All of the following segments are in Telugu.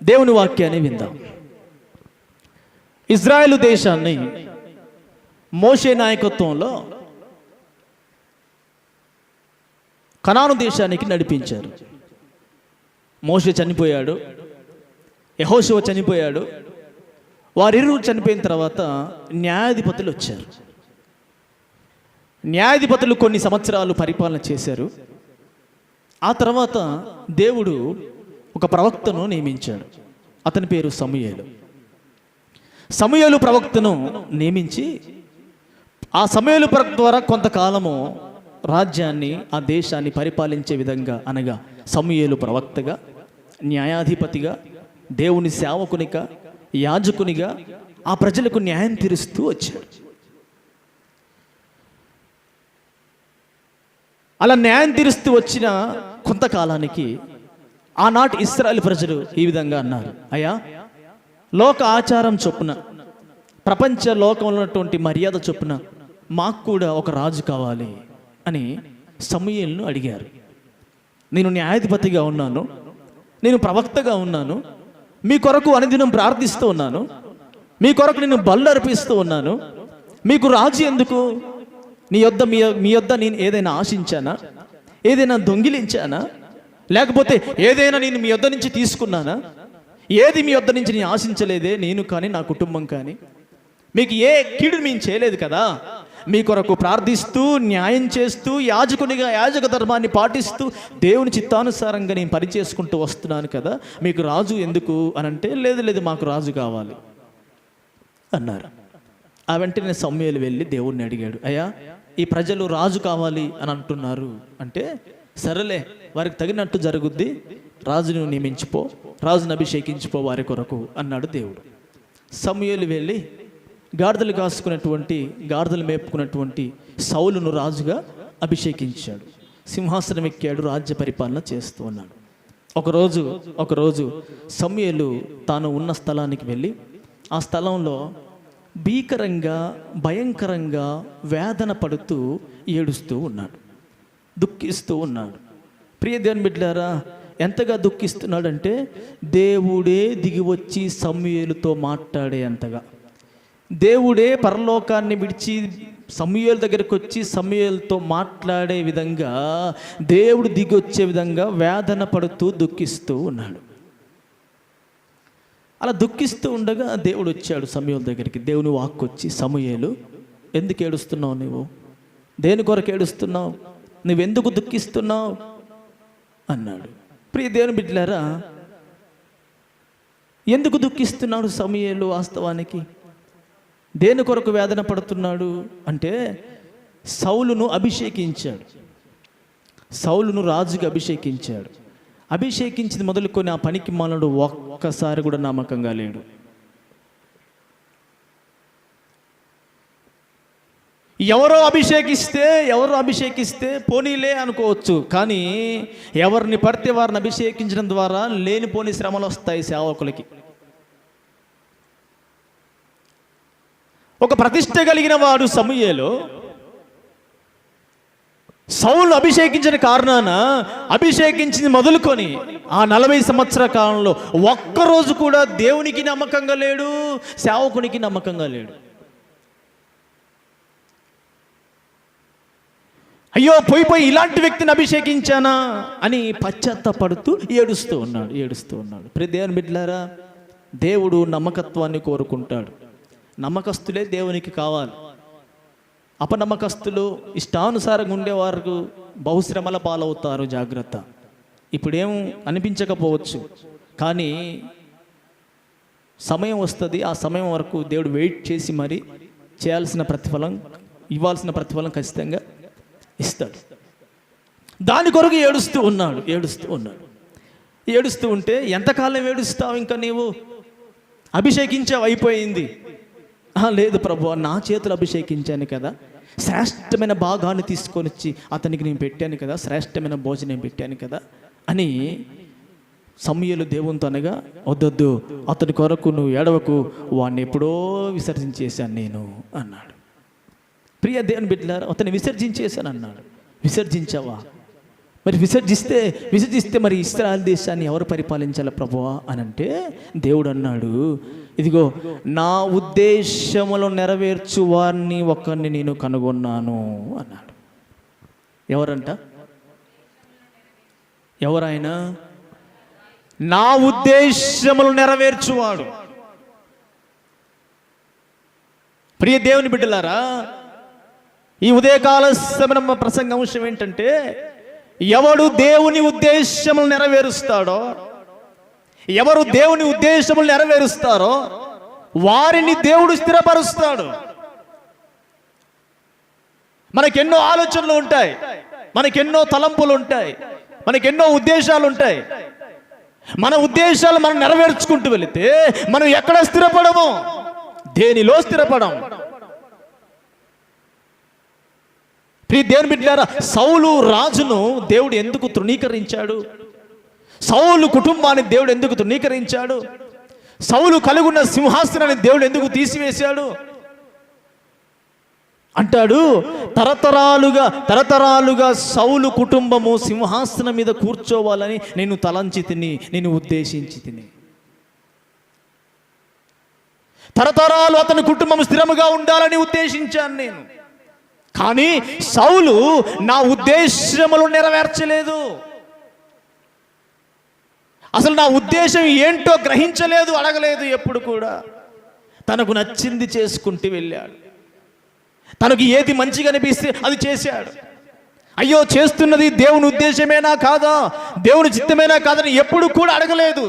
దేవుని వాక్యాన్ని విందాం. ఇజ్రాయేలు దేశాన్ని మోషే నాయకత్వంలో కనాను దేశానికి నడిపించారు. మోషే చనిపోయాడు, యెహోషువ చనిపోయాడు. వారిరువురు చనిపోయిన తర్వాత న్యాయాధిపతులు వచ్చారు. న్యాయాధిపతులు కొన్ని సంవత్సరాలు పరిపాలన చేశారు. ఆ తర్వాత దేవుడు ఒక ప్రవక్తను నియమించాడు. అతని పేరు సమూయేలు. సమూయేలు ప్రవక్తను నియమించి ఆ సమూయేలు ప్రవక్త ద్వారా కొంతకాలము రాజ్యాన్ని, ఆ దేశాన్ని పరిపాలించే విధంగా, అనగా సమూయేలు ప్రవక్తగా, న్యాయాధిపతిగా, దేవుని సేవకునిగా, యాజకునిగా ఆ ప్రజలకు న్యాయం తీరుస్తూ వచ్చాడు. అలా న్యాయం తీరుస్తూ వచ్చిన కొంతకాలానికి ఆనాటి ఇశ్రాయేలు ప్రజలు ఈ విధంగా అన్నారు, అయ్యా, లోక ఆచారం చొప్పున, ప్రపంచ లోకంలో ఉన్నటువంటి మర్యాద చొప్పున మాకు కూడా ఒక రాజు కావాలి అని సమూయేలును అడిగారు. నేను న్యాయాధిపతిగా ఉన్నాను, నేను ప్రవక్తగా ఉన్నాను, మీ కొరకు అనుదినం ప్రార్థిస్తూ ఉన్నాను, మీ కొరకు నేను బలు అర్పిస్తూ ఉన్నాను, మీకు రాజు ఎందుకు? మీ యొద్ద నేను ఏదైనా ఆశించానా? ఏదైనా దొంగిలించానా? లేకపోతే ఏదైనా నేను మీ యొద్ద నుంచి తీసుకున్నానా? ఏది మీ యొద్ద నుంచి నేను ఆశించలేదే, నేను కానీ నా కుటుంబం కానీ. మీకు ఏ కీడు మేము చేయలేదు కదా. మీ కొరకు ప్రార్థిస్తూ, న్యాయం చేస్తూ, యాజకునిగా యాజక ధర్మాన్ని పాటిస్తూ, దేవుని చిత్తానుసారంగా నేను పనిచేసుకుంటూ వస్తున్నాను కదా. మీకు రాజు ఎందుకు అని అంటే, లేదు మాకు రాజు కావాలి అన్నారు. ఆ వెంటనే సమూయేలు వెళ్ళి దేవుణ్ణి అడిగాడు, అయ్యా, ఈ ప్రజలు రాజు కావాలి అని అంటున్నారు అంటే, సరేలే, వారికి తగినట్టు జరుగుద్ది, రాజును నియమించిపో, రాజును అభిషేకించిపో వారి కొరకు అన్నాడు దేవుడు. సమూయేలు వెళ్ళి గాడిదలు మేపుకున్నటువంటి సౌలును రాజుగా అభిషేకించాడు. సింహాసనం ఎక్కాడు, రాజ్య పరిపాలన చేస్తూ ఉన్నాడు. ఒకరోజు సమూయేలు తాను ఉన్న స్థలానికి వెళ్ళి ఆ స్థలంలో భయంకరంగా వేదన పడుతూ ఏడుస్తూ ఉన్నాడు, దుఃఖిస్తూ ఉన్నాడు. ప్రియ దేవుని బిడ్డలారా, ఎంతగా దుఃఖిస్తున్నాడంటే దేవుడే దిగి వచ్చి సమూయేలుతో మాట్లాడే అంతగా, దేవుడే పరలోకాన్ని విడిచి సమూయేలు దగ్గరికి వచ్చి సమూయేలుతో మాట్లాడే విధంగా, దేవుడు దిగి వచ్చే విధంగా వేదన పడుతూ దుఃఖిస్తూ ఉన్నాడు. అలా దుఃఖిస్తూ ఉండగా దేవుడు వచ్చాడు సమూయేలు దగ్గరికి. దేవుని వాక్కు వచ్చి, సమూయేలు, ఎందుకు ఏడుస్తున్నావు? నువ్వు దేని కొరకు ఏడుస్తున్నావు? నువ్వెందుకు దుఃఖిస్తున్నావు అన్నాడు. ప్రియ దేవుని బిడ్డలారా, ఎందుకు దుఃఖిస్తున్నాడు సమూయేలు? వాస్తవానికి దేని కొరకు వేదన పడుతున్నాడు అంటే, సౌలును అభిషేకించాడు, సౌలును రాజుగా అభిషేకించాడు. అభిషేకించింది మొదలుకొని ఆ పనికి మానవుడు ఒక్కసారి కూడా నమ్మకంగా లేడు. ఎవరో అభిషేకిస్తే పోనీలే అనుకోవచ్చు, కానీ ఎవరిని పడితే వారిని అభిషేకించడం ద్వారా లేనిపోని శ్రమలు వస్తాయి సేవకులకి. ఒక ప్రతిష్ట కలిగిన వాడు సమూయేలు సౌలు అభిషేకించిన కారణాన, అభిషేకించింది మొదలుకొని ఆ 40 సంవత్సరాల కాలంలో ఒక్కరోజు కూడా దేవునికి నమ్మకంగా లేడు, సేవకునికి నమ్మకంగా లేడు. అయ్యో, పోయి ఇలాంటి వ్యక్తిని అభిషేకించానా అని పశ్చాత్తాపడుతూ ఏడుస్తూ ఉన్నాడు. ప్రియ దేవుని బిడ్డలారా, దేవుడు నమ్మకత్వాన్ని కోరుకుంటాడు. నమ్మకస్తులే దేవునికి కావాలి. అపనమ్మకస్తులు, ఇష్టానుసారంగా ఉండేవారు బహుశ్రమల పాలవుతారు. జాగ్రత్త. ఇప్పుడేం అనిపించకపోవచ్చు, కానీ సమయం వస్తుంది. ఆ సమయం వరకు దేవుడు వెయిట్ చేసి మరి ఇవ్వాల్సిన ప్రతిఫలం ఖచ్చితంగా ఇస్తాడు. దాని కొరకు ఏడుస్తూ ఉంటే, ఎంతకాలం ఏడుస్తావు? ఇంకా నీవు అభిషేకించావు, అయిపోయింది. లేదు ప్రభువా, నా చేతులు అభిషేకించాను కదా, శ్రేష్టమైన భాగాన్ని తీసుకొని వచ్చి అతనికి నేను పెట్టాను కదా, శ్రేష్టమైన భోజనం పెట్టాను కదా అని సమూయేలు దేవునితో అనగా, వద్దొద్దు, అతని కొరకు నువ్వు ఏడవకు, వాడిని ఎప్పుడో విసర్జించేశాను నేను అన్నాడు. ప్రియ దేవుని బిడ్డలారా, అతన్ని విసర్జించేశాను అన్నాడు. విసర్జించావా? మరి విసర్జిస్తే మరి ఇశ్రాయేలు దేశాన్ని ఎవరు పరిపాలించాలి ప్రభువా అని అంటే దేవుడు అన్నాడు, ఇదిగో నా ఉద్దేశములు నెరవేర్చు వారిని ఒకరిని నేను కనుగొన్నాను అన్నాడు. ఎవరంట? ఎవరైనా? నా ఉద్దేశములు నెరవేర్చువాడు. ప్రియ దేవుని బిడ్డలారా, ఈ ఉదయకాల సమయ ప్రసంగ అంశం ఏంటంటే, ఎవడు దేవుని ఉద్దేశములు నెరవేరుస్తాడో, ఎవరు దేవుని ఉద్దేశములు నెరవేరుస్తారో వారిని దేవుడు స్థిరపరుస్తాడు. మనకెన్నో ఆలోచనలు ఉంటాయి, మనకెన్నో తలంపులు ఉంటాయి, మనకెన్నో ఉద్దేశాలు ఉంటాయి. మన ఉద్దేశాలు మనం నెరవేర్చుకుంటూ వెళితే మనం ఎక్కడ స్థిరపడము? దేనిలో స్థిరపడం? ప్రియ దేవుని బిడ్డలారా, సౌలు రాజును దేవుడు ఎందుకు తృణీకరించాడు? సౌలు కుటుంబాన్ని దేవుడు ఎందుకు తృణీకరించాడు? సౌలు కలుగున్న సింహాసనాన్ని దేవుడు ఎందుకు తీసివేశాడు? అంటాడు, తరతరాలుగా సౌలు కుటుంబము సింహాసనం మీద కూర్చోవాలని నేను తలంచి తిని, నేను ఉద్దేశించి తిని. తరతరాలు అతని కుటుంబం స్థిరముగా ఉండాలని ఉద్దేశించాను నేను. కానీ సౌలు నా ఉద్దేశములు నెరవేర్చలేదు. అసలు నా ఉద్దేశం ఏంటో గ్రహించలేదు, అడగలేదు ఎప్పుడు కూడా. తనకు నచ్చింది చేసుకుంటూ వెళ్ళాడు. తనకు ఏది మంచిగా అనిపిస్తే అది చేశాడు. అయ్యో, చేస్తున్నది దేవుని ఉద్దేశమేనా కాదా, దేవుని చిత్తమేనా కాదని ఎప్పుడు కూడా అడగలేదు.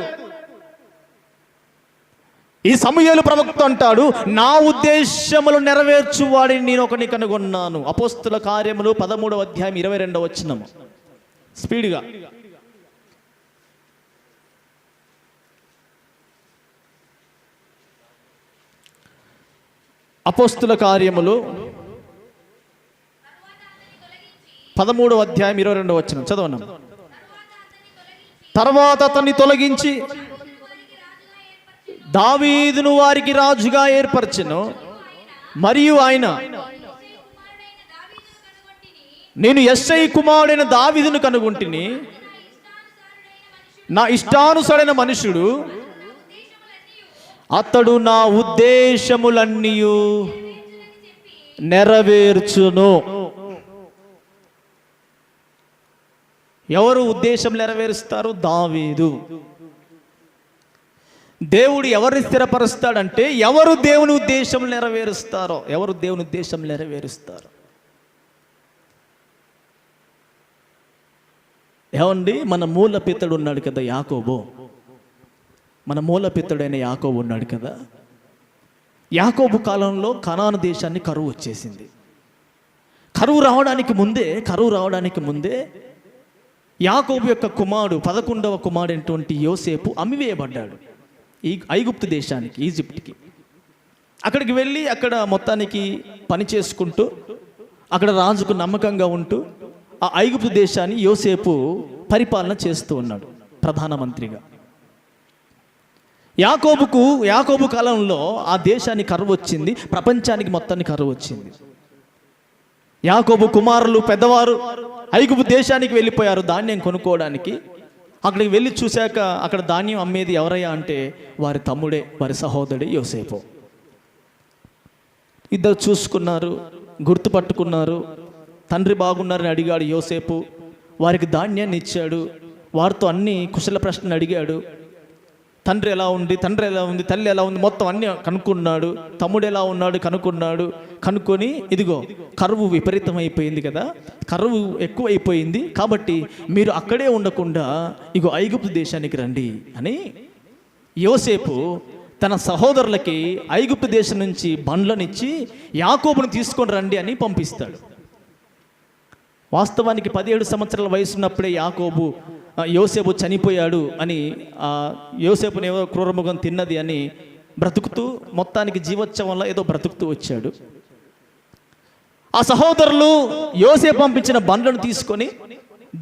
ఈ సమూయేలు ప్రవక్త అంటాడు, నా ఉద్దేశములు నెరవేర్చు వాడిని నేను ఒకని కనుగొన్నాను. అపోస్తుల కార్యములు 13వ అధ్యాయం 22వ వచనం. స్పీడ్గా. అపోస్తుల కార్యములు 13వ అధ్యాయం 22వ వచనం చదవను. తర్వాత అతన్ని తొలగించి దావీదును వారికి రాజుగా ఏర్పరచెను. మరియు ఆయన, నేను యెష్షయి కుమారుడైన దావీదును కనుగొంటిని, నా ఇష్టానుసారైన మనుషుడు, అతడు నా ఉద్దేశములన్నీ నెరవేర్చును. ఎవరు ఉద్దేశం నెరవేరుస్తారు? దావీదు. దేవుడు ఎవరిని స్థిరపరుస్తాడంటే ఎవరు దేవుని ఉద్దేశం నెరవేరుస్తారో. ఎవరు దేవుని ఉద్దేశం నెరవేరుస్తారో ఏమండి? మన మూల పితడు ఉన్నాడు కదా యాకోబు. మన మూల పితడైన యాకోబు ఉన్నాడు కదా. యాకోబు కాలంలో కనాను దేశాన్ని కరువు వచ్చేసింది. కరువు రావడానికి ముందే యాకోబు యొక్క కుమారుడు 11వ కుమారుడైనటువంటి యోసేపు అమ్మివేయబడ్డాడు ఐగుప్తు దేశానికి, ఈజిప్ట్కి. అక్కడికి వెళ్ళి అక్కడ మొత్తానికి పని చేసుకుంటూ అక్కడ రాజుకు నమ్మకంగా ఉంటూ ఆ ఐగుప్తు దేశాన్ని యోసేపు పరిపాలన చేస్తూ ఉన్నాడు ప్రధానమంత్రిగా. యాకోబు కాలంలో ఆ దేశానికి కరువు వచ్చింది, ప్రపంచానికి మొత్తానికి కరువు వచ్చింది. యాకోబు కుమారులు పెద్దవారు ఐగుప్తు దేశానికి వెళ్ళిపోయారు ధాన్యం కొనుక్కోవడానికి. అక్కడికి వెళ్ళి చూశాక అక్కడ ధాన్యం అమ్మేది ఎవరయ్యా అంటే వారి తమ్ముడే, వారి సహోదరుడే యోసేపు. ఇద్దరు చూసుకున్నారు, గుర్తుపట్టుకున్నారు. తండ్రి బాగున్నారని అడిగాడు యోసేపు. వారికి ధాన్యాన్ని ఇచ్చాడు. వారితో అన్ని కుశల ప్రశ్నలు అడిగాడు. తండ్రి ఎలా ఉంది, తల్లి ఎలా ఉంది, మొత్తం అన్నీ కనుక్కున్నాడు. తమ్ముడు ఎలా ఉన్నాడు కనుక్కొని ఇదిగో కరువు విపరీతమైపోయింది కదా, కరువు ఎక్కువైపోయింది కాబట్టి మీరు అక్కడే ఉండకుండా ఇగో ఐగుప్తు దేశానికి రండి అని యోసేపు తన సహోదరులకి ఐగుప్తు దేశం నుంచి బండ్లనిచ్చి యాకోబును తీసుకొని రండి అని పంపిస్తాడు. వాస్తవానికి 17 సంవత్సరాల వయసున్నప్పుడే యోసేపు చనిపోయాడు అని, యోసేపుని ఏదో క్రూరముఖం తిన్నది అని బ్రతుకుతూ మొత్తానికి జీవోత్సవంలో ఏదో బ్రతుకుతూ వచ్చాడు. ఆ సహోదరులు యోసేపు పంపించిన బండ్లను తీసుకొని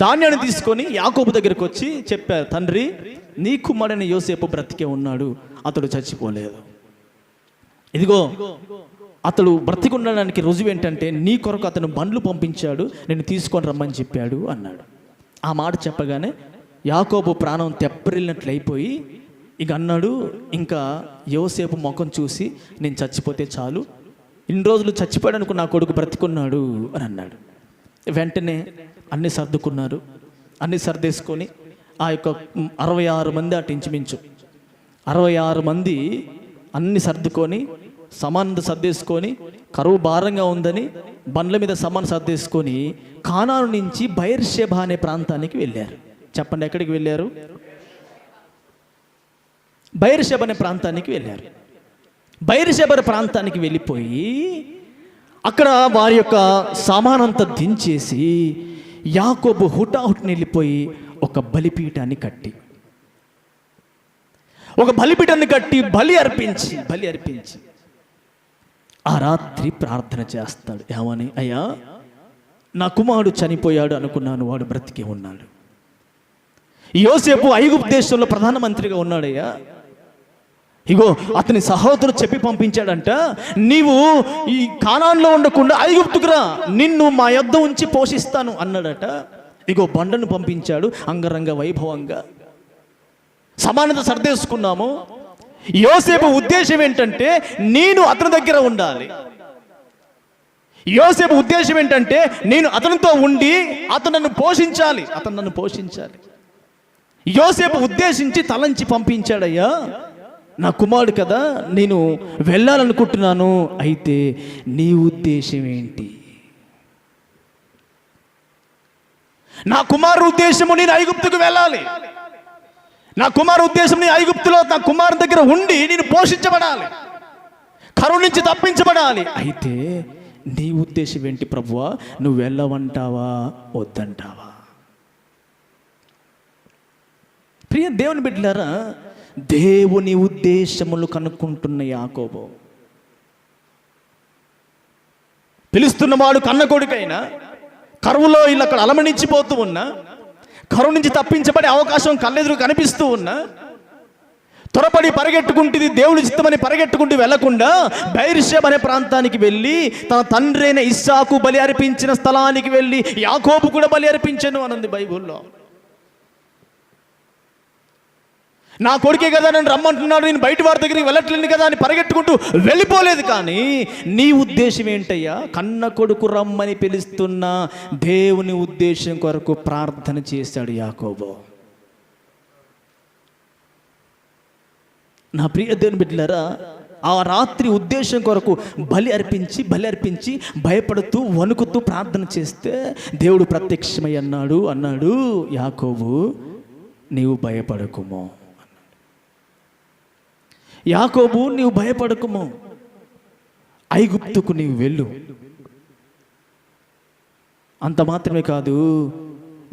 ధాన్యాన్ని తీసుకొని యాకోబు దగ్గరికి వచ్చి చెప్పారు, తండ్రి నీ కుమారుడైన యోసేపు బ్రతికే ఉన్నాడు, అతడు చచ్చిపోలేదు. ఇదిగో అతడు బ్రతికి ఉండడానికి రుజువు ఏంటంటే నీ కొరకు అతను బండ్లు పంపించాడు, నేను తీసుకొని రమ్మని చెప్పాడు అన్నాడు. ఆ మాట చెప్పగానే యాకోబు ప్రాణం తెప్పరిల్లినట్లు అయిపోయి ఇక అన్నాడు, ఇంకా యోసేపు ముఖం చూసి నేను చచ్చిపోతే చాలు, ఇన్ని రోజులు చచ్చిపోయాడు అనుకో, నా కొడుకు బ్రతికున్నాడు అని అన్నాడు. వెంటనే అన్నీ సర్దుకున్నారు. అన్నీ సర్దేసుకొని ఆ యొక్క 66 మంది అటు ఇంచుమించు 66 మంది అన్ని సర్దుకొని సమానంత సర్దేసుకొని, కరువు భారంగా ఉందని బండ్ల మీద సమానం సర్దేసుకొని కానాను నుంచి బయర్షెబా అనే ప్రాంతానికి వెళ్ళారు. చెప్పండి, ఎక్కడికి వెళ్ళారు? బయర్షెబా అనే ప్రాంతానికి వెళ్ళారు. బయర్షెబా ప్రాంతానికి వెళ్ళిపోయి అక్కడ వారి యొక్క సామానంతా దించేసి యాకోబు హుటాహుటిని వెళ్ళిపోయి ఒక బలిపీఠాన్ని కట్టి బలి అర్పించి ఆ రాత్రి ప్రార్థన చేస్తాడు. ఏమని? అయ్యా, నా కుమారుడు చనిపోయాడు అనుకున్నాను, వాడు బ్రతికే ఉన్నాడు. యోసేపు ఐగుప్తు దేశంలో ప్రధానమంత్రిగా ఉన్నాడయ్యా. ఇగో అతని సహోదరుడు చెప్పి పంపించాడంట, నీవు ఈ కానాన్లో ఉండకుండా ఐగుప్తుకు రా, నిన్ను మా యొద్ద ఉంచి పోషిస్తాను అన్నాడట. ఇగో బండను పంపించాడు. అంగరంగ వైభవంగా సమానత సర్దేసుకున్నాము. యోసేపు ఉద్దేశం ఏంటంటే నేను అతని దగ్గర ఉండాలి. యోసేపు ఉద్దేశం ఏంటంటే నేను అతనితో ఉండి అతను నన్ను పోషించాలి. యోసేపు ఉద్దేశించి తలంచి పంపించాడయ్యా, నా కుమారుడు కదా, నేను వెళ్ళాలనుకుంటున్నాను, అయితే నీ ఉద్దేశం ఏంటి? నా కుమారుడు ఉద్దేశము నేను ఐగుప్తుకు వెళ్ళాలి. నా కుమారుడు ఉద్దేశం నేను ఐగుప్తులో నా కుమారుని దగ్గర ఉండి నేను పోషించబడాలి, కరువు నుంచి తప్పించబడాలి. అయితే నీ ఉద్దేశం ఏంటి ప్రభువా? నువ్వు వెళ్ళవంటావా వద్దంటావా? ప్రియ దేవుని బిడ్డలారా, దేవుని ఉద్దేశములు కనుక్కుంటున్న యాకోబు, పిలుస్తున్నవాడు కన్న కొడుకైనా కరువులో ఇలా అక్కడ అలమణించిపోతూ ఉన్నా, కరువు నుంచి తప్పించబడే అవకాశం కళ్ళెదురు కనిపిస్తూ ఉన్నా, త్వరపడి పరిగెట్టుకుంటుంది దేవుని చిత్తమని పరిగెట్టుకుంటూ వెళ్లకుండా బయర్షెబా అనే ప్రాంతానికి వెళ్ళి తన తండ్రి అయిన ఇస్సాకు బలి అర్పించిన స్థలానికి వెళ్ళి యాకోబు కూడా బలి అర్పించను అన్నది బైబుల్లో. నా కొడుకే కదా నన్ను రమ్మంటున్నాడు, నేను బయట వారి దగ్గరికి వెళ్ళట్లేదు కదా అని పరిగెట్టుకుంటూ వెళ్ళిపోలేదు. కానీ నీ ఉద్దేశం ఏంటయ్యా? కన్న కొడుకు రమ్మని పిలుస్తున్న దేవుని ఉద్దేశం కొరకు ప్రార్థన చేశాడు యాకోబు. నా ప్రియ దేవుని బిడ్డలారా, ఆ రాత్రి ఉద్దేశం కొరకు బలి అర్పించి భయపడుతూ వణుకుతూ ప్రార్థన చేస్తే దేవుడు ప్రత్యక్షమై అన్నాడు, యాకోబు నీవు భయపడకుమో, యాకోబు నీవు భయపడకుము, ఐగుప్తుకు నీవు వెళ్ళు. అంత మాత్రమే కాదు,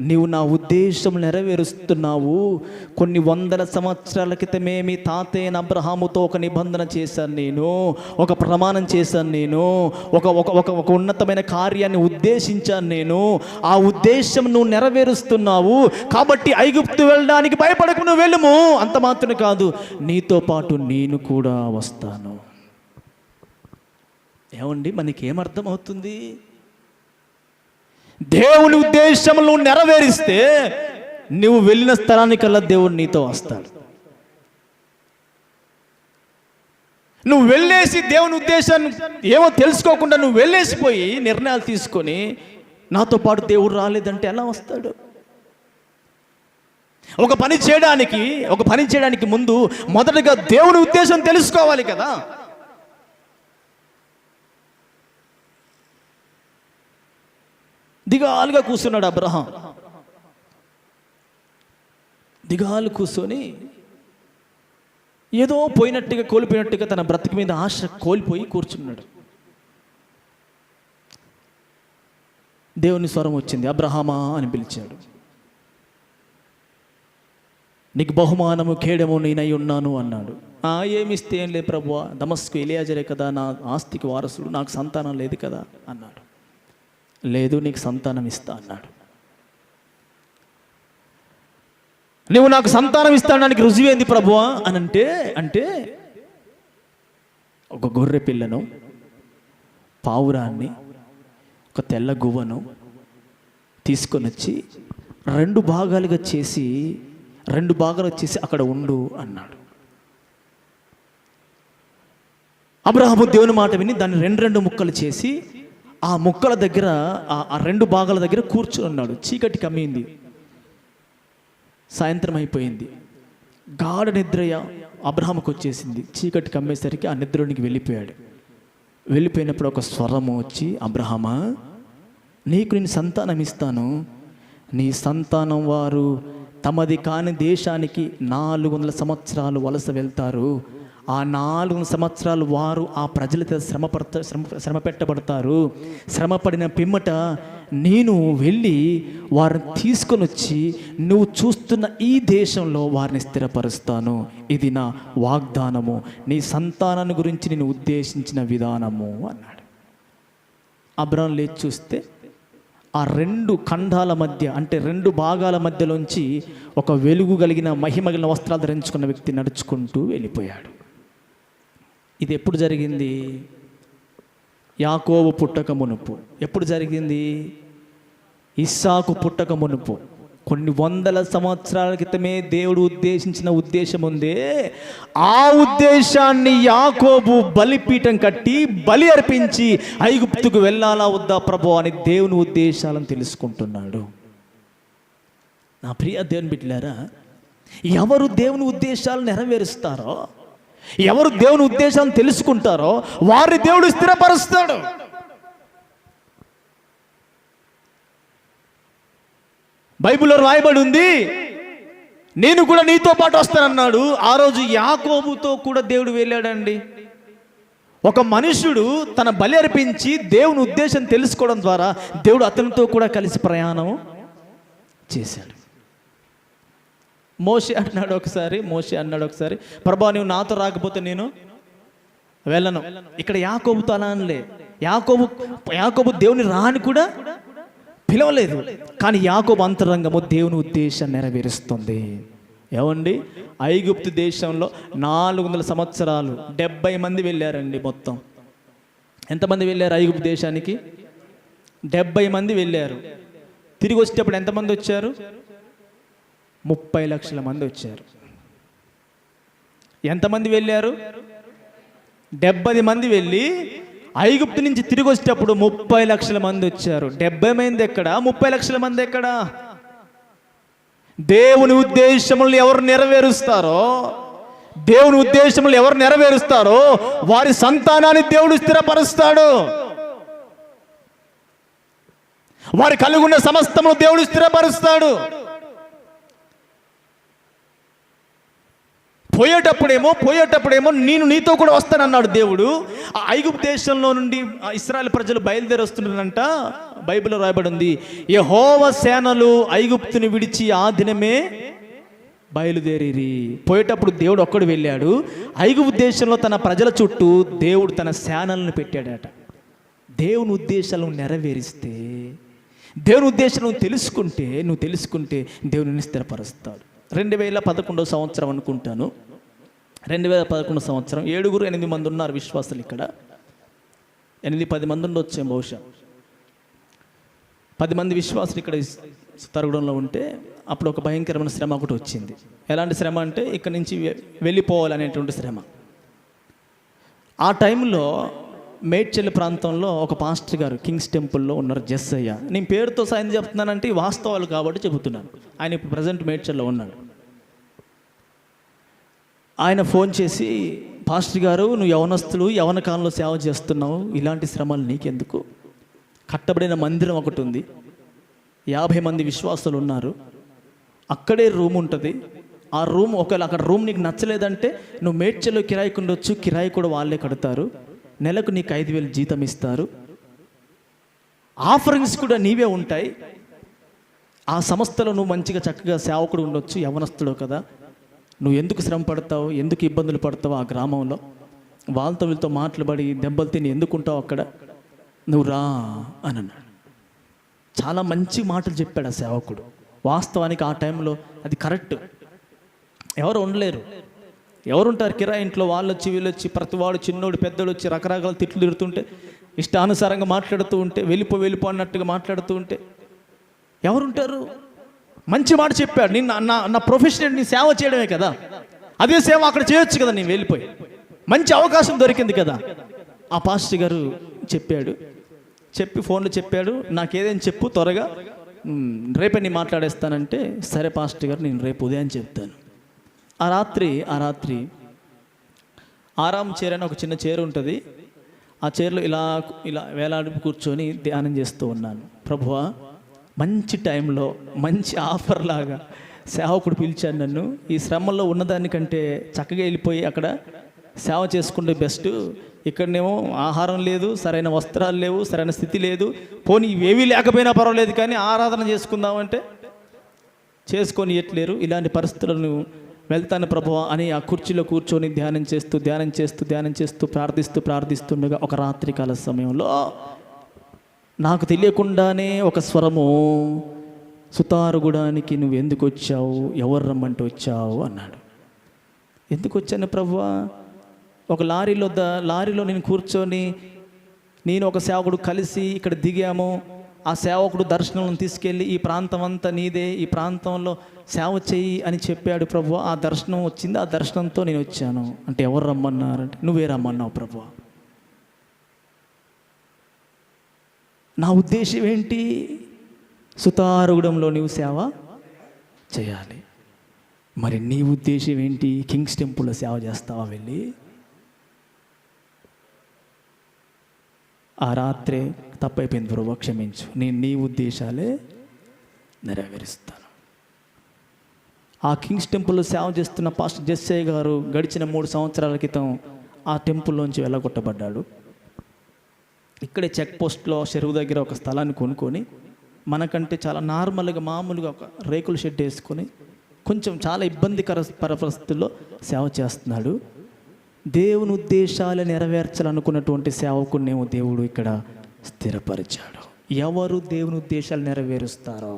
నీవు నా ఉద్దేశం నెరవేరుస్తున్నావు. కొన్ని వందల సంవత్సరాల క్రితమే మీ తాతయ్య అబ్రహాముతో ఒక నిబంధన చేశాను నేను, ఒక ప్రమాణం చేశాను నేను, ఒక ఉన్నతమైన కార్యాన్ని ఉద్దేశించాను నేను. ఆ ఉద్దేశం నువ్వు నెరవేరుస్తున్నావు కాబట్టి ఐగుప్తు వెళ్ళడానికి భయపడకు, నువ్వు వెళ్ళుము. అంత మాత్రమే కాదు, నీతో పాటు నేను కూడా వస్తాను. ఏమండి, మనకేమర్థం అవుతుంది? దేవుని ఉద్దేశం నువ్వు నెరవేరిస్తే నువ్వు వెళ్ళిన స్థలానికల్లా దేవుడు నీతో వస్తాడు. నువ్వు వెళ్ళేసి దేవుని ఉద్దేశాన్ని ఏమో తెలుసుకోకుండా నువ్వు వెళ్ళేసిపోయి నిర్ణయాలు తీసుకొని నాతో పాటు దేవుడు రాలేదంటే ఎలా వస్తాడు? ఒక పని చేయడానికి ముందు మొదటగా దేవుని ఉద్దేశం తెలుసుకోవాలి కదా. దిగాలుగా కూర్చున్నాడు అబ్రహాం. దిగాలు కూర్చొని ఏదో కోల్పోయినట్టుగా తన బ్రతుకు మీద ఆశ కోల్పోయి కూర్చున్నాడు. దేవుని స్వరం వచ్చింది, అబ్రహామా అని పిలిచాడు. నీకు బహుమానము ఖేడము నేనై ఉన్నాను అన్నాడు. ఏమిస్తే ఏం లేదు ప్రభువా, దమస్కు ఎలియాజరే కదా నా ఆస్తికి వారసుడు, నాకు సంతానం లేదు కదా అన్నాడు. లేదు, నీకు సంతానం ఇస్తా అన్నాడు. నువ్వు నాకు సంతానం ఇస్తాడానికి రుజువేంది ప్రభువా అని అంటే ఒక గొర్రె పిల్లను, పావురాన్ని, ఒక తెల్ల గువ్వను తీసుకొని వచ్చి రెండు భాగాలుగా చేసి అక్కడ ఉండు అన్నాడు. అబ్రహాము దేవుని మాట విని దాన్ని రెండు ముక్కలు చేసి ఆ ముక్కల దగ్గర ఆ రెండు భాగాల దగ్గర కూర్చుని ఉన్నాడు. చీకటి కమ్మింది, సాయంత్రం అయిపోయింది, గాఢ నిద్రయ అబ్రహాముకు వచ్చేసింది. చీకటి కమ్మేసరికి ఆ నిద్రలోనికి వెళ్ళిపోయాడు. వెళ్ళిపోయినప్పుడు ఒక స్వరము వచ్చి, అబ్రహామా, నీకు నేను సంతానం ఇస్తాను, నీ సంతానం వారు తమది కాని దేశానికి 400 సంవత్సరాలు వలస వెళ్తారు. ఆ 400 సంవత్సరాలు వారు ఆ ప్రజలతో శ్రమ పెట్టబడతారు. శ్రమపడిన పిమ్మట నేను వెళ్ళి వారిని తీసుకొని వచ్చి నువ్వు చూస్తున్న ఈ దేశంలో వారిని స్థిరపరుస్తాను. ఇది నా వాగ్దానము, నీ సంతానాన్ని గురించి నేను ఉద్దేశించిన విధానము అన్నాడు. అబ్రహాము లేచి చూస్తే ఆ రెండు ఖండాల మధ్య, అంటే రెండు భాగాల మధ్యలోంచి ఒక వెలుగు కలిగిన మహిమ కలిగిన వస్త్రాలు ధరించుకున్న వ్యక్తి నడుచుకుంటూ వెళ్ళిపోయాడు. ఇది ఎప్పుడు జరిగింది? యాకోబు పుట్టక మునుపు. ఎప్పుడు జరిగింది? ఇస్సాకు పుట్టక మునుపు. కొన్ని వందల సంవత్సరాల క్రితమే దేవుడు ఉద్దేశించిన ఉద్దేశం ఉందే, ఆ ఉద్దేశాన్ని యాకోబు బలిపీఠం కట్టి బలి అర్పించి ఐగుప్తుకు వెళ్ళాలా వద్దా ప్రభు అని దేవుని ఉద్దేశాలను తెలుసుకుంటున్నాడు. నా ప్రియ దేవుని బిడ్డలారా, ఎవరు దేవుని ఉద్దేశాలను నెరవేరుస్తారో, ఎవరు దేవుని ఉద్దేశాలను తెలుసుకుంటారో వారిని దేవుడు స్థిరపరుస్తాడు. బైబిల్లో రాయబడి ఉంది, నేను కూడా నీతో పాటు వస్తానన్నాడు. ఆ రోజు యాకోబుతో కూడా దేవుడు వెళ్ళాడండి. ఒక మనుషుడు తన బలి అర్పించి దేవుని ఉద్దేశం తెలుసుకోవడం ద్వారా దేవుడు అతనితో కూడా కలిసి ప్రయాణం చేశాడు. మోషే అన్నాడు ఒకసారి, ప్రభా నువ్వు నాతో రాకపోతే నేను వెళ్ళను. ఇక్కడ యాకోబుతో అలా అనలే. యాకోబు దేవుని రాని కూడా పిలవలేదు, కానీ యాకోబు అంతరంగము దేవుని ఉద్దేశాన్ని నెరవేరుస్తుంది. ఏమండి, ఐగుప్తు దేశంలో 400 సంవత్సరాలు 70 మంది వెళ్ళారండి. మొత్తం ఎంతమంది వెళ్ళారు ఐగుప్తు దేశానికి? 70 మంది వెళ్ళారు. తిరిగి వచ్చేటప్పుడు ఎంతమంది వచ్చారు? 30 లక్షల మంది వచ్చారు. ఎంతమంది వెళ్ళారు? 70 మంది వెళ్ళి ఐగుప్తు నుంచి తిరిగి వచ్చేటప్పుడు 30 లక్షల మంది వచ్చారు. 70 మంది ఎక్కడ, 30 లక్షల మంది ఎక్కడ? దేవుని ఉద్దేశములను ఎవరు నెరవేరుస్తారో వారి సంతానాన్ని దేవుడు స్థిరపరుస్తాడు. వారి కలిగి ఉన్న సమస్తమును దేవుడు స్థిరపరుస్తాడు. పోయేటప్పుడేమో నేను నీతో కూడా వస్తానన్నాడు దేవుడు. ఆ ఐగుప్తు దేశంలో నుండి ఇశ్రాయేలు ప్రజలు బయలుదేరి వస్తున్నారంట. బైబిల్లో రాయబడి ఉంది, యెహోవా సేనలు ఐగుప్తుని విడిచి ఆ దినమే బయలుదేరి. పోయేటప్పుడు దేవుడు ఒక్కడు వెళ్ళాడు. ఐగుప్తు దేశంలో తన ప్రజల చుట్టూ దేవుడు తన సేనలను పెట్టాడట. దేవుని ఉద్దేశాలను నెరవేరిస్తే, దేవుని ఉద్దేశాలను నువ్వు తెలుసుకుంటే దేవుని స్థిరపరుస్తాడు. 2011 సంవత్సరం అనుకుంటాను. 2011 సంవత్సరం 7-8 మంది ఉన్నారు విశ్వాసులు ఇక్కడ. 8-10 మంది ఉండొచ్చాం బహుశా. 10 మంది విశ్వాసులు ఇక్కడ తరగడంలో ఉంటే అప్పుడు ఒక భయంకరమైన శ్రమ ఒకటి వచ్చింది. ఎలాంటి శ్రమ అంటే ఇక్కడి నుంచి వెళ్ళిపోవాలనేటువంటి శ్రమ. ఆ టైంలో మేడ్చల్ ప్రాంతంలో ఒక పాస్టర్ గారు కింగ్స్ టెంపుల్లో ఉన్నారు, జస్సయ్య. నేను పేరుతో సాయం చెప్తున్నానంటే వాస్తవాలు కాబట్టి చెబుతున్నాను. ఆయన ఇప్పుడు ప్రజెంట్ మేడ్చల్లో ఉన్నాడు. ఆయన ఫోన్ చేసి, పాస్టర్ గారు నువ్వు యవన కాలంలో సేవ చేస్తున్నావు, ఇలాంటి శ్రమలు నీకెందుకు? కట్టబడిన మందిరం ఒకటి ఉంది, 50 మంది విశ్వాసులు ఉన్నారు, అక్కడే రూమ్ ఉంటుంది. ఆ రూమ్ ఒకవేళ అక్కడ రూమ్ నీకు నచ్చలేదంటే నువ్వు మేడ్చల్లో కిరాయికి ఉండొచ్చు, కిరాయి కూడా వాళ్ళే కడతారు, నెలకు నీకు 5,000 జీతం ఇస్తారు, ఆఫరింగ్స్ కూడా నీవే ఉంటాయి. ఆ సంస్థలో నువ్వు మంచిగా చక్కగా సేవకుడు ఉండొచ్చు, యవనస్తుడు కదా, నువ్వు ఎందుకు శ్రమ పడతావు, ఎందుకు ఇబ్బందులు పడతావు? ఆ గ్రామంలో వాళ్ళతో వీళ్ళతో మాట్లాడి దెబ్బలు తిని ఎందుకుంటావు అక్కడ, నువ్వు రా అని అన్నాడు. చాలా మంచి మాటలు చెప్పాడు ఆ సేవకుడు. వాస్తవానికి ఆ టైంలో అది కరెక్ట్. ఎవరు ఉండలేరు, ఎవరుంటారు కిరాయి ఇంట్లో? వాళ్ళు వచ్చి వీళ్ళు వచ్చి, ప్రతివాడు చిన్నోడు పెద్దోడు వచ్చి రకరకాల తిట్లు తిడుతుంటే, ఇష్టానుసారంగా మాట్లాడుతూ ఉంటే, వెళ్ళిపో అన్నట్టుగా మాట్లాడుతూ ఉంటే ఎవరుంటారు? మంచి మాట చెప్పాడు. నేను నా ప్రొఫెషన్ నీ సేవ చేయడమే కదా, అదే సేవ అక్కడ చేయొచ్చు కదా, నేను వెళ్ళిపోయి మంచి అవకాశం దొరికింది కదా. ఆ పాస్టర్ గారు చెప్పి ఫోన్లో చెప్పాడు, నాకేదైనా చెప్పు త్వరగా, రేపే నేను మాట్లాడేస్తానంటే, సరే పాస్టర్ గారు నేను రేపు ఉదయం చెప్తాను. ఆ రాత్రి ఆరాం చైర్ అని ఒక చిన్న చైర్ ఉంటుంది, ఆ చైర్లో ఇలా వేలాడి కూర్చొని ధ్యానం చేస్తూ ఉన్నాను. ప్రభువా, మంచి టైంలో మంచి ఆఫర్ లాగా సేవకుడు పిలిచాడు నన్ను. ఈ శ్రమల్లో ఉన్నదానికంటే చక్కగా వెళ్ళిపోయి అక్కడ సేవ చేసుకుంటే బెస్ట్. ఇక్కడనేమో ఆహారం లేదు, సరైన వస్త్రాలు లేవు, సరైన స్థితి లేదు, పోనీ ఇవేవీ లేకపోయినా పర్వాలేదు కానీ ఆరాధన చేసుకుందామంటే చేసుకొని ఎట్లేరు. ఇలాంటి పరిస్థితులను వెళ్తాను ప్రభువా అని ఆ కుర్చీలో కూర్చొని ధ్యానం చేస్తూ ప్రార్థిస్తుండగా ఒక రాత్రికాల సమయంలో నాకు తెలియకుండానే ఒక స్వరము, సుతారుగుడానికి నువ్వు ఎందుకు వచ్చావు, ఎవరు రమ్మంటే వచ్చావు అన్నాడు. ఎందుకు వచ్చాను ప్రభువా? ఒక లారీలో నేను కూర్చొని, నేను ఒక సేవకుడు కలిసి ఇక్కడ దిగాము. ఆ సేవకుడు దర్శనం తీసుకెళ్ళి ఈ ప్రాంతం అంతా నీదే, ఈ ప్రాంతంలో సేవ చెయ్యి అని చెప్పాడు ప్రభువా. ఆ దర్శనం వచ్చింది, ఆ దర్శనంతో నేను వచ్చాను అంటే ఎవరు రమ్మన్నారంటే నువ్వే రమ్మన్నావు ప్రభువా. నా ఉద్దేశం ఏంటి? సుతారుగుడంలో నీవు సేవ చేయాలి. మరి నీ ఉద్దేశం ఏంటి? కింగ్స్ టెంపుల్లో సేవ చేస్తావా వెళ్ళి? ఆ రాత్రే తప్పైపోయింది ప్రభువా, క్షమించు, నేను నీ ఉద్దేశాలే నెరవేరుస్తాను. ఆ కింగ్స్ టెంపుల్లో సేవ చేస్తున్న పాస్టర్ జెస్సయ్య గారు గడిచిన 3 సంవత్సరాల క్రితం ఆ టెంపుల్లోంచి వెళ్ళగొట్టబడ్డాడు. ఇక్కడే చెక్ పోస్ట్లో చెరువు దగ్గర ఒక స్థలాన్ని కొనుక్కొని, మనకంటే చాలా నార్మల్గా మామూలుగా ఒక రేకుల షెడ్ వేసుకొని కొంచెం చాలా ఇబ్బందికర పరిస్థితుల్లో సేవ చేస్తున్నాడు. దేవుని ఉద్దేశాలు నెరవేర్చాలనుకున్నటువంటి సేవకునేమో దేవుడు ఇక్కడ స్థిరపరిచాడు. ఎవరు దేవుని ఉద్దేశాలు నెరవేరుస్తారో,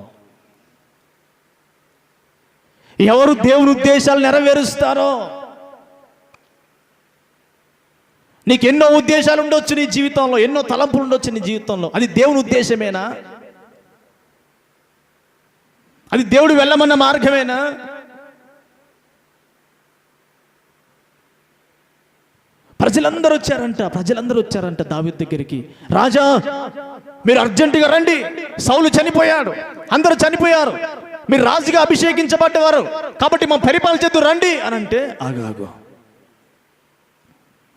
ఎవరు దేవుని ఉద్దేశాలు నెరవేరుస్తారో, నీకు ఎన్నో ఉద్దేశాలు ఉండొచ్చు నీ జీవితంలో, ఎన్నో తలంపులు ఉండొచ్చు నీ జీవితంలో, అది దేవుని ఉద్దేశమేనా? అది దేవుడు వెళ్ళమన్న మార్గమేనా? ప్రజలందరూ వచ్చారంట దావీదు దగ్గరికి. రాజా, మీరు అర్జెంటుగా రండి, సౌలు చనిపోయాడు, అందరూ చనిపోయారు, మీరు రాజుగా అభిషేకించబడ్డవారు కాబట్టి మా పరిపాలన చేద్దు రండి అని అంటే, ఆగాగు,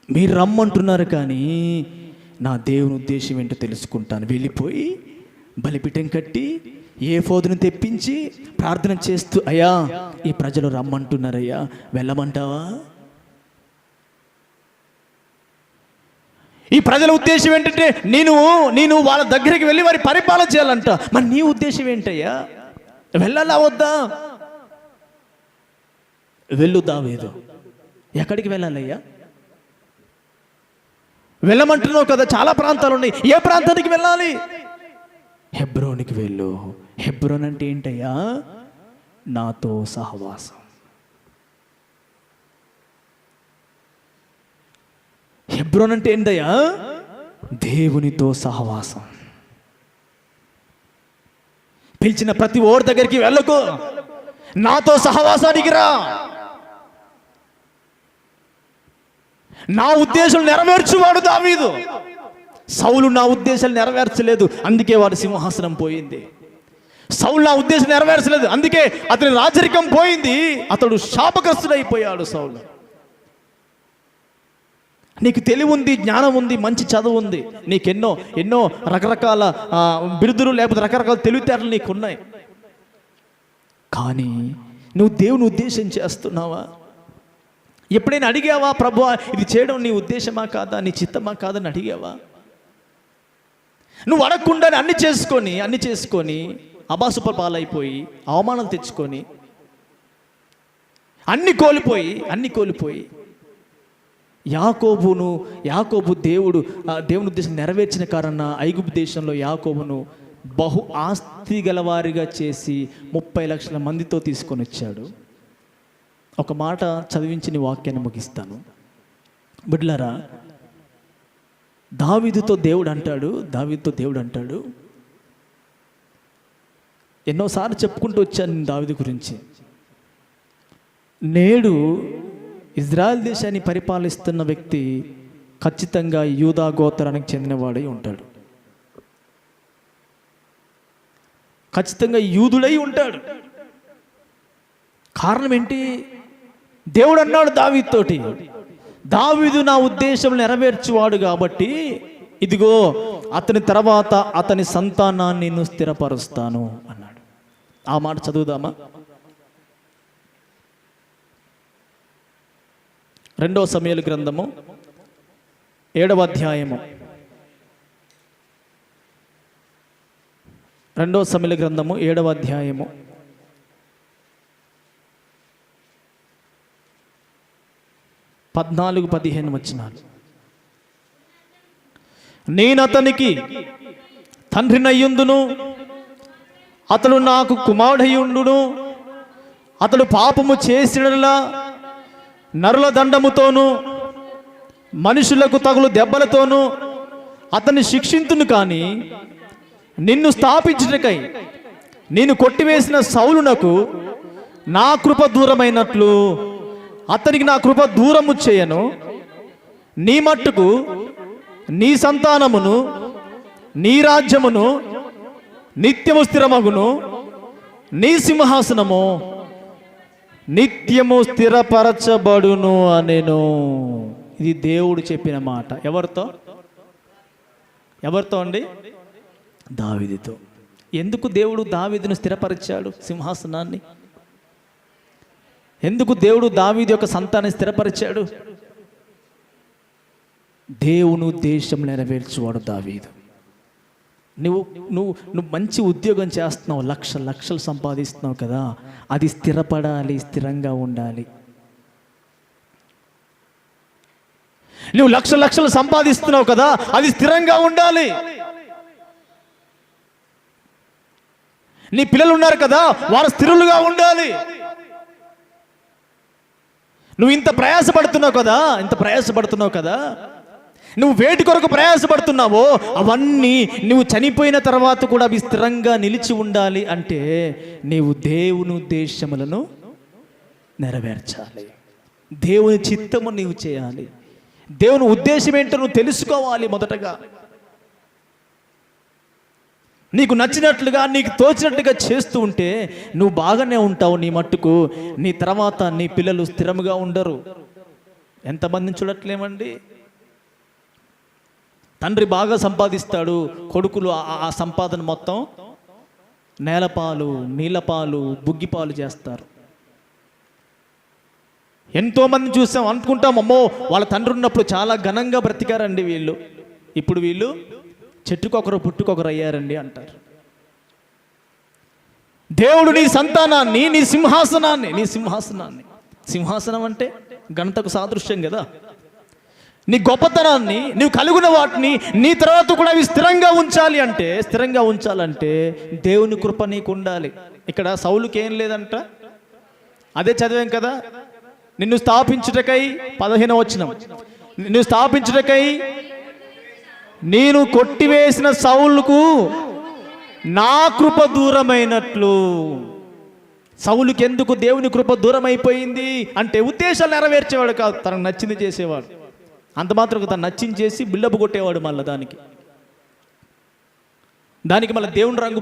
మీరు రమ్మంటున్నారు కానీ నా దేవుని ఉద్దేశం ఏంటో తెలుసుకుంటాను. వెళ్ళిపోయి బలిపీఠం కట్టి ఏఫోదును తెప్పించి ప్రార్థన చేస్తూ, అయ్యా ఈ ప్రజలు రమ్మంటున్నారయ్యా, వెళ్ళమంటావా? ఈ ప్రజల ఉద్దేశం ఏంటంటే నేను వాళ్ళ దగ్గరికి వెళ్ళి వారి పరిపాలన చేయాలంట. మరి నీ ఉద్దేశం ఏంటయ్యా? వెళ్ళాలా వద్దా? వెళ్ళు దావీదు. ఎక్కడికి వెళ్ళాలయ్యా? వెళ్ళమంటున్నావు కదా, చాలా ప్రాంతాలు ఉన్నాయి, ఏ ప్రాంతానికి వెళ్ళాలి? హెబ్రోనికి వెళ్ళు. హెబ్రోన్ అంటే ఏంటయ్యా? నాతో సహవాసం. హెబ్రోన్ అంటే ఏంటయ్యా? దేవునితో సహవాసం. పిలిచిన ప్రతి ఓడి దగ్గరికి వెళ్ళకు, నాతో సహవాసానికి రా. నా ఉద్దేశం నెరవేర్చువాడు దావీదు. సౌలు నా ఉద్దేశాలు నెరవేర్చలేదు, అందుకే వాడి సింహాసనం పోయింది. సౌలు నా ఉద్దేశం నెరవేర్చలేదు, అందుకే అతని రాజరికం పోయింది, అతడు శాపగ్రస్తుడైపోయాడు. సౌలు, నీకు తెలివి ఉంది, జ్ఞానం ఉంది, మంచి చదువు ఉంది, నీకు ఎన్నో రకరకాల బిరుదులు లేకపోతే రకరకాల తెలివితేటలు నీకున్నాయి, కానీ నువ్వు దేవుని ఉద్దేశం చేస్తున్నావా? ఎప్పుడైనా అడిగావా, ప్రభువా ఇది చేయడం నీ ఉద్దేశమా కాదా, నీ చిత్తమా కాదని అడిగావా? నువ్వు అడగకుండానే అన్ని చేసుకొని అబాసుప పాలైపోయి అవమానాలు తెచ్చుకొని అన్ని కోల్పోయి యాకోబు దేవుని ఉద్దేశం నెరవేర్చిన కారణం ఐగుప్తు దేశంలో యాకోబును బహు ఆస్తి గలవారిగా చేసి 30 లక్షల మందితో తీసుకొని వచ్చాడు. ఒక మాట చదివించి నీ వాక్యాన్ని ముగిస్తాను. బిడ్డలారా, దావీదుతో దేవుడు అంటాడు, ఎన్నోసార్లు చెప్పుకుంటూ వచ్చాను నేను దావీదు గురించి. నేడు ఇజ్రాయెల్ దేశాన్ని పరిపాలిస్తున్న వ్యక్తి ఖచ్చితంగా యూదా గోత్రానికి చెందినవాడై ఉంటాడు, ఖచ్చితంగా యూదుడై ఉంటాడు. కారణం ఏంటి? దేవుడు అన్నాడు దావీదుతోటి, దావీదు నా ఉద్దేశం నెరవేర్చువాడు కాబట్టి ఇదిగో అతని తర్వాత అతని సంతానాన్ని నేను స్థిరపరుస్తాను అన్నాడు. ఆ మాట చదువుదామా? 2 సమూయేలు గ్రంథము 7వ అధ్యాయము. 2 సమూయేలు గ్రంథము 7వ అధ్యాయము 14-15 వచనాలు. నేను అతనికి తండ్రినయ్యుందును, అతడు నాకు కుమారుడయ్యుండును. అతడు పాపము చేసినలా నరుల దండముతోనూ మనుషులకు తగులు దెబ్బలతోనూ అతన్ని శిక్షింతును. కానీ నిన్ను స్థాపించుటకై నేను కొట్టివేసిన సౌలునకు నా కృప దూరమైనట్లు అతనికి నా కృప దూరము చేయను. నీ మట్టుకు నీ సంతానమును నీ రాజ్యమును నిత్యము స్థిరమగును, నీ సింహాసనము నిత్యము స్థిరపరచబడును అనెను. ఇది దేవుడు చెప్పిన మాట. ఎవరితో అండి? దావీదుతో. ఎందుకు దేవుడు దావీదును స్థిరపరిచాడు సింహాసనాన్ని? ఎందుకు దేవుడు దావీదు యొక్క సంతానాన్ని స్థిరపరిచాడు? దేవుని ఉద్దేశం నెరవేర్చువాడు దావీదు. నువ్వు మంచి ఉద్యోగం చేస్తున్నావు, లక్షలు సంపాదిస్తున్నావు కదా, అది స్థిరపడాలి, స్థిరంగా ఉండాలి. నువ్వు లక్షలు సంపాదిస్తున్నావు కదా, అది స్థిరంగా ఉండాలి. నీ పిల్లలు ఉన్నారు కదా, వారు స్థిరులుగా ఉండాలి. నువ్వు ఇంత ప్రయాసపడుతున్నావు కదా, నువ్వు వేటి కొరకు ప్రయాసపడుతున్నావో అవన్నీ నువ్వు చనిపోయిన తర్వాత కూడా అవి స్థిరంగా నిలిచి ఉండాలి. అంటే నీవు దేవుని ఉద్దేశములను నెరవేర్చాలి, దేవుని చిత్తము నీవు చేయాలి. దేవుని ఉద్దేశం ఏంటో నువ్వు తెలుసుకోవాలి. మొదటగా నీకు నచ్చినట్లుగా, నీకు తోచినట్లుగా చేస్తూ ఉంటే నువ్వు బాగానే ఉంటావు నీ మట్టుకు. నీ తర్వాత నీ పిల్లలు స్థిరముగా ఉండరు. ఎంతమందిని చూడట్లేమండి? తండ్రి బాగా సంపాదిస్తాడు, కొడుకులు ఆ సంపాదన మొత్తం నేలపాలు, నీళ్ళపాలు, బుగ్గిపాలు చేస్తారు. ఎంతోమంది చూసాం, అనుకుంటాం అమ్మో వాళ్ళ తండ్రి ఉన్నప్పుడు చాలా ఘనంగా బ్రతికారండి వీళ్ళు, ఇప్పుడు వీళ్ళు చెట్టుకొకరు పుట్టుకొకరు అయ్యారండి అంటారు. దేవుడు నీ సంతానాన్ని, నీ సింహాసనం అంటే ఘనతకు సాదృశ్యం కదా. నీ గొప్పతనాన్ని, నీవు కలిగిన వాటిని నీ తర్వాత కూడా అవి స్థిరంగా ఉంచాలంటే దేవుని కృప నీకు ఉండాలి. ఇక్కడ సౌలుకి ఏం లేదంట, అదే చదివాం కదా. నిన్ను స్థాపించుటకై 15వ వచనం, నిన్ను స్థాపించుటకై నేను కొట్టివేసిన సౌలుకు నా కృప దూరమైనట్లు. సౌలుకి ఎందుకు దేవుని కృప దూరం అయిపోయింది అంటే ఉద్దేశాలు నెరవేర్చేవాడు కాదు, తనకు నచ్చింది చేసేవాడు. అంత మాత్రం తను నచ్చింది చేసి బిల్డప్ కొట్టేవాడు. మళ్ళీ దానికి మళ్ళీ దేవుని రంగు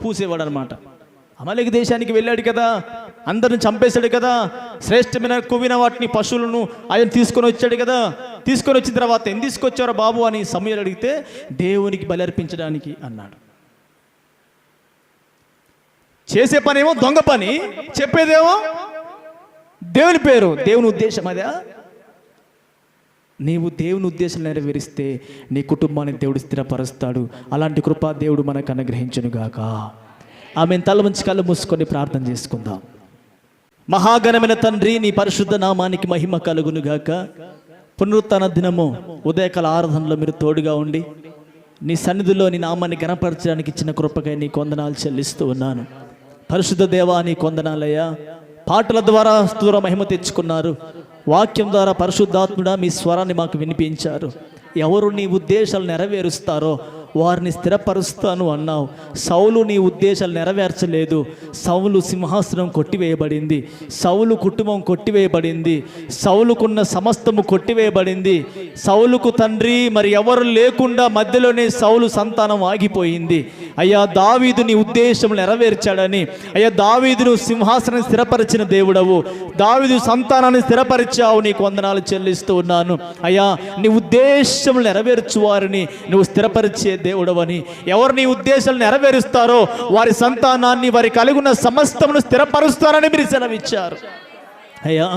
పూసేవాడు అనమాట. అమలేకి దేశానికి వెళ్ళాడు కదా, అందరిని చంపేశాడు కదా, శ్రేష్టమైన కొవ్విన వాటిని పశువులను ఆయన తీసుకొని వచ్చాడు కదా. తీసుకొని వచ్చిన తర్వాత ఎందుకు తీసుకొచ్చారో బాబు అని సమూయేలు అడిగితే దేవునికి బలి అర్పించడానికి అన్నాడు. చేసే పనేమో దొంగ పని, చెప్పేదేమో దేవుని పేరు. దేవుని ఉద్దేశం అదే. నీవు దేవుని ఉద్దేశం నెరవేరిస్తే నీ కుటుంబాన్ని దేవుడు స్థిరపరుస్తాడు. అలాంటి కృప దేవుడు మనకు అనుగ్రహించునుగాక. ఆమె తల వంచి కళ్ళు మూసుకొని ప్రార్థన చేసుకుందాం. మహాగణమైన తండ్రి, నీ పరిశుద్ధ నామానికి మహిమ కలుగునుగాక. పునరుత్థాన దినము ఉదయకాల ఆరాధనలో మీరు తోడుగా ఉండి నీ సన్నిధిలో నీ నామాన్ని గణపరచడానికి ఇచ్చిన కృపకై నీ వందనాలు చెల్లిస్తూ ఉన్నాను. పరిశుద్ధ దేవా, నీ వందనాలయ్యా. పాటల ద్వారా స్థూల మహిమ తెచ్చుకున్నారు, వాక్యం ద్వారా పరిశుద్ధాత్ముడా మీ స్వరాన్ని మాకు వినిపించారు. ఎవరు నీ ఉద్దేశాలు నెరవేరుస్తారో వారిని స్థిరపరుస్తాను అన్నావు. సౌలు నీ ఉద్దేశాలు నెరవేర్చలేదు. సౌలు సింహాసనం కొట్టివేయబడింది, సౌలు కుటుంబం కొట్టివేయబడింది, సౌలుకున్న సమస్తము కొట్టివేయబడింది. సౌలుకు తండ్రి మరి ఎవరు లేకుండా మధ్యలోనే సౌలు సంతానం ఆగిపోయింది. అయ్యా దావీదు నీ ఉద్దేశం నెరవేర్చాడని, అయ్యా దావీదును సింహాసనం స్థిరపరిచిన దేవుడవు, దావీదు సంతానాన్ని స్థిరపరిచావు, నీకు వందనాలు చెల్లిస్తూ ఉన్నాను. అయ్యా నీ ఉద్దేశం నెరవేర్చు వారిని నువ్వు స్థిరపరిచే దేవుడవని, ఎవరు నీ ఉద్దేశాలు నెరవేరుస్తారో వారి సంతానాన్ని, వారి కలిగి ఉన్న సమస్తమును స్థిరపరుస్తారని మీరు సెలవిచ్చారు. అయ్యా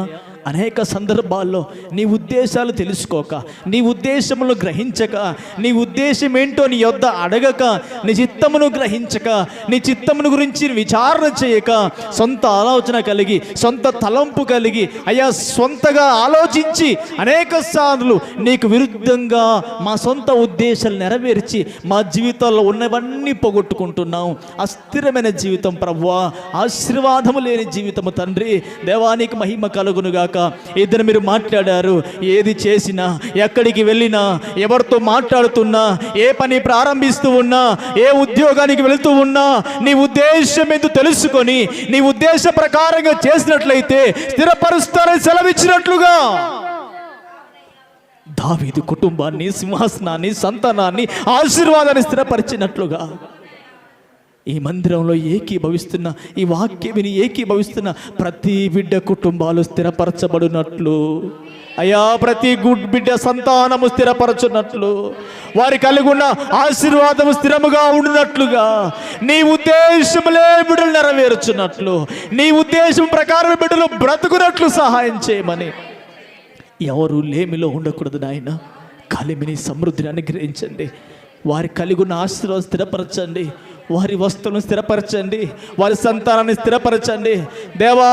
అనేక సందర్భాల్లో నీ ఉద్దేశాలు తెలుసుకోక, నీ ఉద్దేశములు గ్రహించక, నీ ఉద్దేశం ఏంటో నీ యొద్ద అడగక, నీ చిత్తమును గ్రహించక, నీ చిత్తమును గురించి విచారణ చేయక, సొంత ఆలోచన కలిగి, సొంత తలంపు కలిగి, అయ్యా సొంతగా ఆలోచించి అనేక సార్లు నీకు విరుద్ధంగా మా సొంత ఉద్దేశాలు నెరవేర్చి మా జీవితాల్లో ఉన్నవన్నీ పోగొట్టుకుంటున్నాం. అస్థిరమైన జీవితం ప్రభువా, ఆశీర్వాదము లేని జీవితము తండ్రి. దేవానికి మహిమ కలుగునుగాక. ఇద్దరు మీరు మాట్లాడారు. ఏది చేసినా, ఎక్కడికి వెళ్ళినా, ఎవరితో మాట్లాడుతున్నా, ఏ పని ప్రారంభిస్తూ ఉన్నా, ఏ ఉద్యోగానికి వెళుతూ ఉన్నా, నీ ఉద్దేశం ఏంటో తెలుసుకొని నీ ఉద్దేశ ప్రకారంగా చేసినట్లయితే స్థిరపరుస్తారని సెలవిచ్చినట్లుగా దావీదు కుటుంబాన్ని, సింహాసనాన్ని, సంతానాన్ని, ఆశీర్వాదాన్ని స్థిరపరిచినట్లుగా ఈ మందిరంలో ఏకీభవిస్తున్న, ఈ వాక్యం విని ఏకీభవిస్తున్న ప్రతి బిడ్డ కుటుంబాలు స్థిరపరచబడినట్లు, అయ్యా ప్రతి బిడ్డ సంతానము స్థిరపరచున్నట్లు, వారి కలిగి ఉన్న ఆశీర్వాదము స్థిరముగా ఉండినట్లుగా, నీ ఉద్దేశములే బిడ్డలు నెరవేర్చున్నట్లు, నీ ఉద్దేశం ప్రకారం బిడ్డలు బ్రతుకున్నట్లు సహాయం చేయమని. ఎవరు లేమిలో ఉండకూడదు నాయన. కలిమిని సమృద్ధిని అనుగ్రహించండి. వారి కలిగి ఉన్న ఆశీర్వాదం స్థిరపరచండి, వారి వస్తువులను స్థిరపరచండి, వారి సంతానాన్ని స్థిరపరచండి. దేవా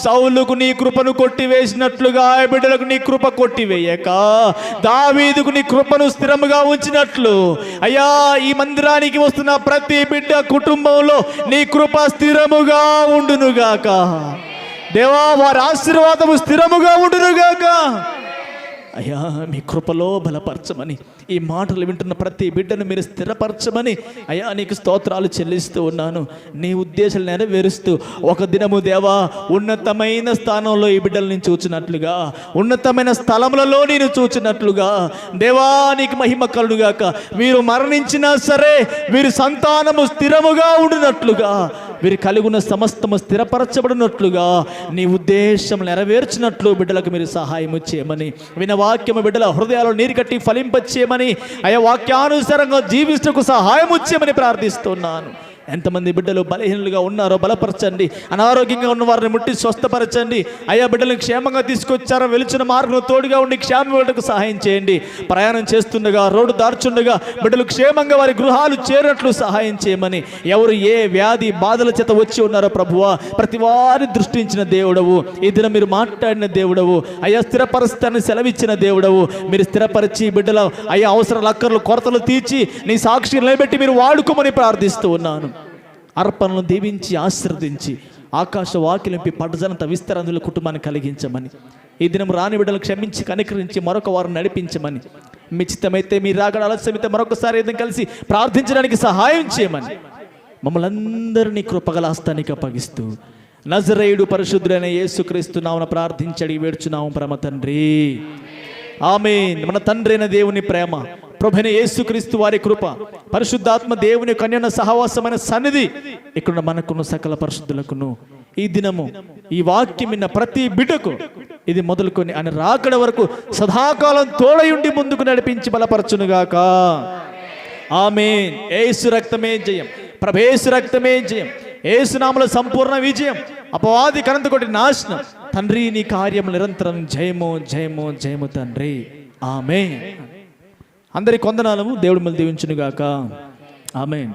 సౌలుకు నీ కృపను కొట్టివేసినట్లుగా బిడ్డలకు నీ కృప కొట్టివేయక, దావీదుకు నీ కృపను స్థిరముగా ఉంచినట్లు, అయ్యా ఈ మందిరానికి వస్తున్న ప్రతి బిడ్డ కుటుంబంలో నీ కృప స్థిరముగా ఉండునుగాక. దేవా వారి ఆశీర్వాదము స్థిరముగా ఉండునుగాక. అయ్యా మీ కృపలో బలపరచమని, ఈ మాటలు వింటున్న ప్రతి బిడ్డను మీరు స్థిరపరచమని అయ్యా నీకు స్తోత్రాలు చెల్లిస్తూ ఉన్నాను. నీ ఉద్దేశాలు నెరవేరుస్తూ ఒక దినము దేవా ఉన్నతమైన స్థానంలో ఈ బిడ్డల్ని చూచినట్లుగా, ఉన్నతమైన స్థలములలో నేను చూచినట్లుగా దేవా నీకు మహిమ కలుగుగాక. వీరు మరణించినా సరే వీరి సంతానము స్థిరముగా ఉండినట్లుగా, వీరు కలిగిన సమస్తము స్థిరపరచబడినట్లుగా, నీ ఉద్దేశం నెరవేర్చినట్లు బిడ్డలకు మీరు సహాయం చేయమని, విన వాక్యము బిడ్డల హృదయాలు నీరు కట్టి ఫలింపచేయమని, అయ్యా వాక్యానుసారంగా జీవించకు సహాయం చేయమని ప్రార్థిస్తున్నాను. ఎంతమంది బిడ్డలు బలహీనులుగా ఉన్నారో బలపరచండి, అనారోగ్యంగా ఉన్న వారిని ముట్టి స్వస్థపరచండి. అయ్యా బిడ్డలను క్షేమంగా తీసుకొచ్చారో వెలుచిన మార్గంలో తోడుగా ఉండి క్షేమకు సహాయం చేయండి. ప్రయాణం చేస్తుండగా, రోడ్డు దార్చుండగా బిడ్డలు క్షేమంగా వారి గృహాలు చేరినట్లు సహాయం చేయమని, ఎవరు ఏ వ్యాధి బాధల చేత వచ్చి ఉన్నారో ప్రభువా ప్రతి వారి దృష్టించిన దేవుడవు, ఈ దినం మీరు మాట్లాడిన దేవుడవు, అయ్యా స్థిరపరుస్తానని సెలవిచ్చిన దేవుడవు. మీరు స్థిరపరిచి బిడ్డల అయ్యా అవసరాలు అక్కర్లు కొరతలు తీర్చి నీ సాక్షి నిలబెట్టి మీరు వాడుకోమని ప్రార్థిస్తూ ఉన్నాను. అర్పణలను దీవించి ఆశీర్వదించి ఆకాశ వాకిలింపి పట్టజనంత విస్తరందుల కుటుంబాన్ని కలిగించమని, ఈ దినం రాని బిడ్డలు క్షమించి కనికరించి మరొక వారిని నడిపించమని, మీ చిత్తమైతే మీరు రాగడ ఆలస్యమైతే మరొకసారి ఏదైనా కలిసి ప్రార్థించడానికి సహాయం చేయమని మమ్మల్ని అందరినీ కృపగల హస్తానికి అప్పగిస్తూ నజరేయుడు పరిశుద్ధుడైన యేసుక్రీస్తు నామమున ప్రార్థించడి వేడుచున్నాము పరమ తండ్రి, ఆమేన్. మన తండ్రి అయిన దేవుని ప్రేమ, ప్రభువైన యేసుక్రీస్తు వారి కృప, పరిశుద్ధాత్మ దేవుని కన్యన సహవాసమైన సన్నిధి ఇక్కడ మనకును సకల పరిశుద్ధులకును ఈ దినము ఈ వాక్యం విన్న ప్రతి బిడ్డకు ఇది మొదలుకొని ఆయన రాకడ వరకు సదాకాలం తోడయుండి ముందుకు నడిపించి బలపరచునుగాక. ఆమేన్. యేసు రక్తమే జయం, ప్రభు యేసు రక్తమే జయం, యేసు నామములో సంపూర్ణ విజయం, అపవాది కనంత కొట్టి నాశనం. తండ్రి నీ కార్యం నిరంతరం జయము జయము జయము తండ్రి. ఆమేన్. అందరి కొందనాలము. దేవుడు మిమ్మల్ని దీవించునుగాక. ఆమేన్.